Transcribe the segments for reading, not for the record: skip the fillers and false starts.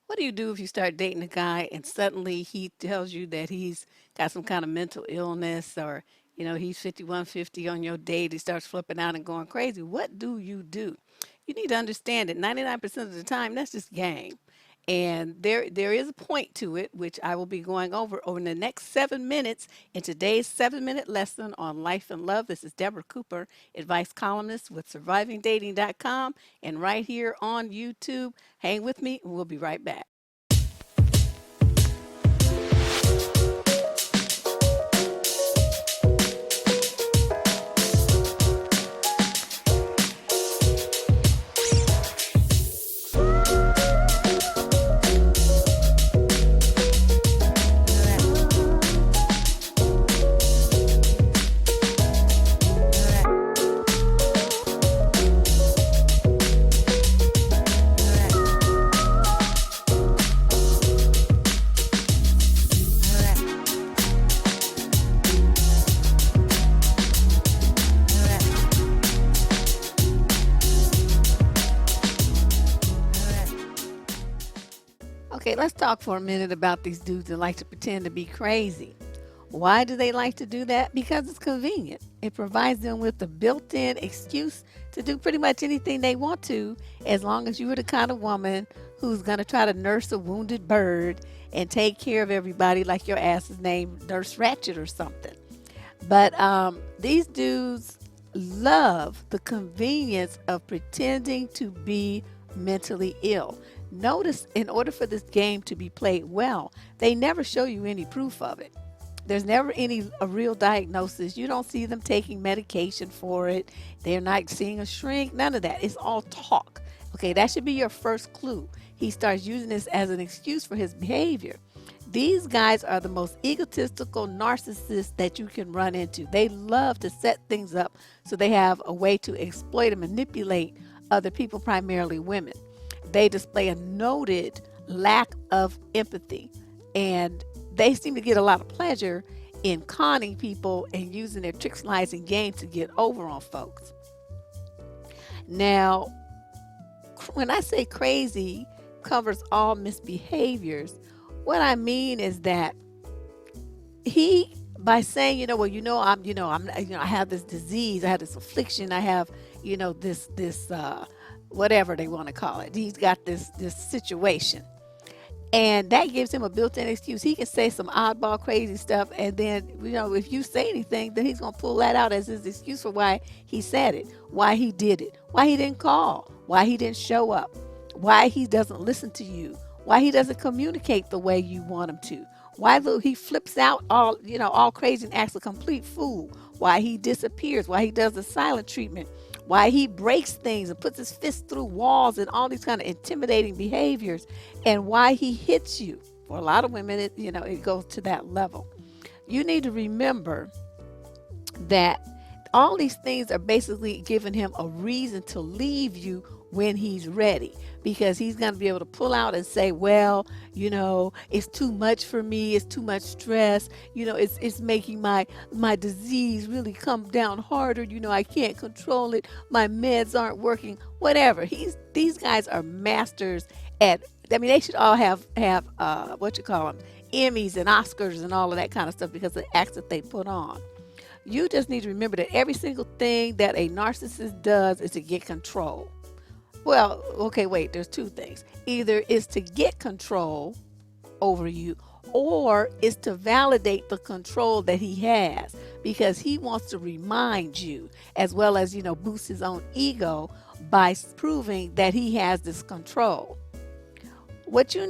What do you do if you start dating a guy and suddenly he tells you that he's got some kind of mental illness or, he's 5150 on your date, he starts flipping out and going crazy? What do you do? You need to understand that 99% of the time that's just game. And there is a point to it, which I will be going over the next 7 minutes in today's 7 minute lesson on life and love. This is Deborah Cooper, advice columnist with survivingdating.com and right here on YouTube. Hang with me and we'll be right back. Okay, let's talk for a minute about these dudes that like to pretend to be crazy. Why do they like to do that? Because it's convenient. It provides them with the built in excuse to do pretty much anything they want to, as long as you are the kind of woman who's going to try to nurse a wounded bird and take care of everybody like your ass is named Nurse Ratchet or something. But these dudes love the convenience of pretending to be mentally ill. Notice, in order for this game to be played well, they never show you any proof of it. There's never any a real diagnosis. You don't see them taking medication for it. They're not seeing a shrink. None of that. It's all talk. Okay, that should be your first clue. He starts using this as an excuse for his behavior. These guys are the most egotistical narcissists that you can run into. They love to set things up so they have a way to exploit and manipulate other people, primarily women. They display a noted lack of empathy, and they seem to get a lot of pleasure in conning people and using their tricks, lies, and games to get over on folks. Now, when I say crazy covers all misbehaviors, what I mean is that he, by saying, I have this disease, I have this affliction, I have, this whatever they want to call it. He's got this situation. And that gives him a built-in excuse. He can say some oddball, crazy stuff, and then, if you say anything, then he's going to pull that out as his excuse for why he said it, why he did it, why he didn't call, why he didn't show up, why he doesn't listen to you, why he doesn't communicate the way you want him to, why he flips out all crazy and acts a complete fool, why he disappears, why he does the silent treatment, why he breaks things and puts his fist through walls and all these kind of intimidating behaviors, and why he hits you. For a lot of women, it goes to that level. You need to remember that all these things are basically giving him a reason to leave you when he's ready, because he's going to be able to pull out and say, well, it's too much for me, it's too much stress, it's making my disease really come down harder, I can't control it, my meds aren't working, whatever. These guys are masters at, they should all have Emmys and Oscars and all of that kind of stuff because of the acts that they put on. You just need to remember that every single thing that a narcissist does is to get control. Well, okay, wait, there's two things. Either it's to get control over you, or it's to validate the control that he has, because he wants to remind you, as well as, boost his own ego by proving that he has this control. What you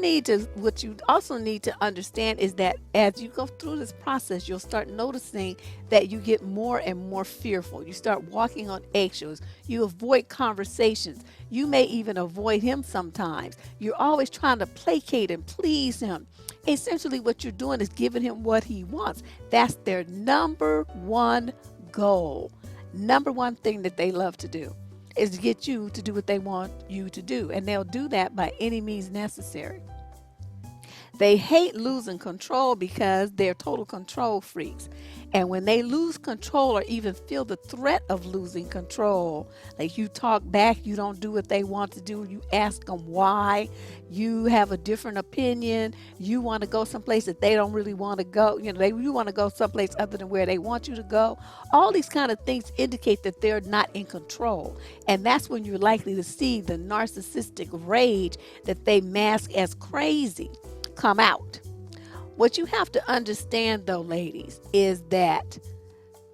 also need to understand is that as you go through this process, you'll start noticing that you get more and more fearful. You start walking on eggshells. You avoid conversations. You may even avoid him sometimes. You're always trying to placate and please him. Essentially, what you're doing is giving him what he wants. That's their number one goal. Number one thing that they love to do is to get you to do what they want you to do. And they'll do that by any means necessary. They hate losing control because they're total control freaks. And when they lose control or even feel the threat of losing control, like you talk back, you don't do what they want to do, you ask them why, you have a different opinion, you want to go someplace that they don't really want to go, you want to go someplace other than where they want you to go. All these kind of things indicate that they're not in control. And that's when you're likely to see the narcissistic rage that they mask as crazy come out. What you have to understand, though, ladies, is that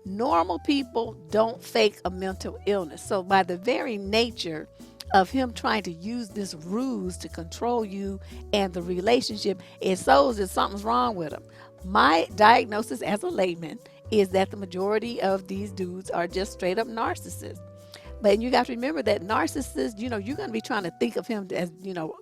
normal people don't fake a mental illness. So, by the very nature of him trying to use this ruse to control you and the relationship, it shows that something's wrong with him. My diagnosis as a layman is that the majority of these dudes are just straight up narcissists. But you got to remember that narcissists, you're going to be trying to think of him as,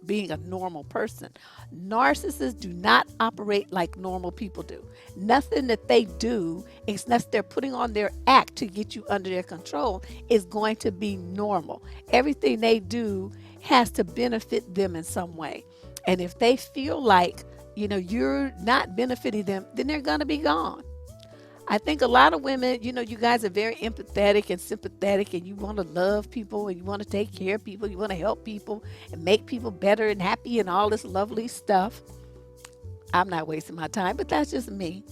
being a normal person. Narcissists do not operate like normal people do. Nothing that they do, unless they're putting on their act to get you under their control, is going to be normal. Everything they do has to benefit them in some way. And if they feel like, you're not benefiting them, then they're going to be gone. I think a lot of women, you guys are very empathetic and sympathetic, and you want to love people and you want to take care of people. You want to help people and make people better and happy and all this lovely stuff. I'm not wasting my time, but that's just me.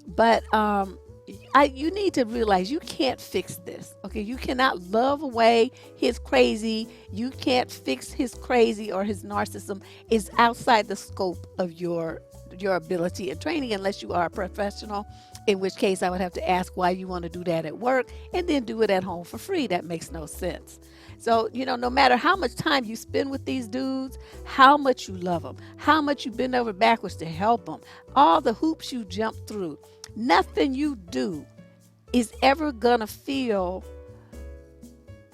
But you need to realize you can't fix this. Okay, you cannot love away his crazy. You can't fix his crazy or his narcissism. It's outside the scope of your ability and training, unless you are a professional, in which case I would have to ask why you want to do that at work and then do it at home for free. That makes no sense. So, no matter how much time you spend with these dudes, how much you love them, how much you bend over backwards to help them, all the hoops you jump through, nothing you do is ever going to feel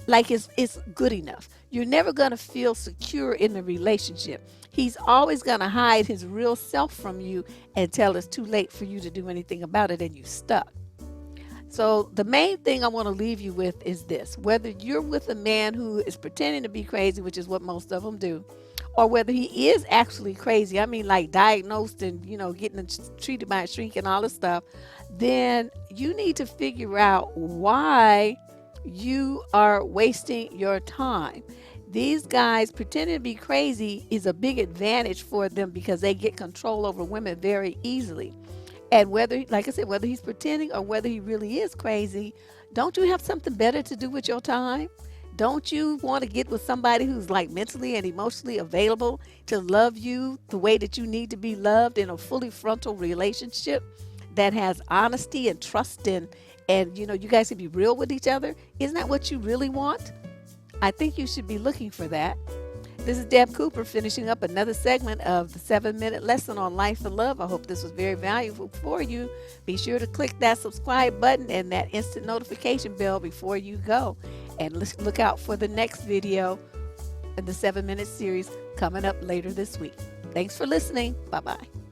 like it's good enough. You're never going to feel secure in the relationship. He's always going to hide his real self from you until it's too late for you to do anything about it and you're stuck. So the main thing I want to leave you with is this: whether you're with a man who is pretending to be crazy, which is what most of them do, or whether he is actually crazy, I mean like diagnosed and, getting treated by a shrink and all this stuff, then you need to figure out why you are wasting your time. These guys pretending to be crazy is a big advantage for them because they get control over women very easily. And whether, like I said, whether he's pretending or whether he really is crazy, don't you have something better to do with your time? Don't you want to get with somebody who's like mentally and emotionally available to love you the way that you need to be loved in a fully frontal relationship that has honesty and trust and you guys can be real with each other? Isn't that what you really want? I think you should be looking for that. This is Deb Cooper finishing up another segment of the 7-minute lesson on life and love. I hope this was very valuable for you. Be sure to click that subscribe button and that instant notification bell before you go. And let's look out for the next video in the 7-minute series coming up later this week. Thanks for listening. Bye-bye.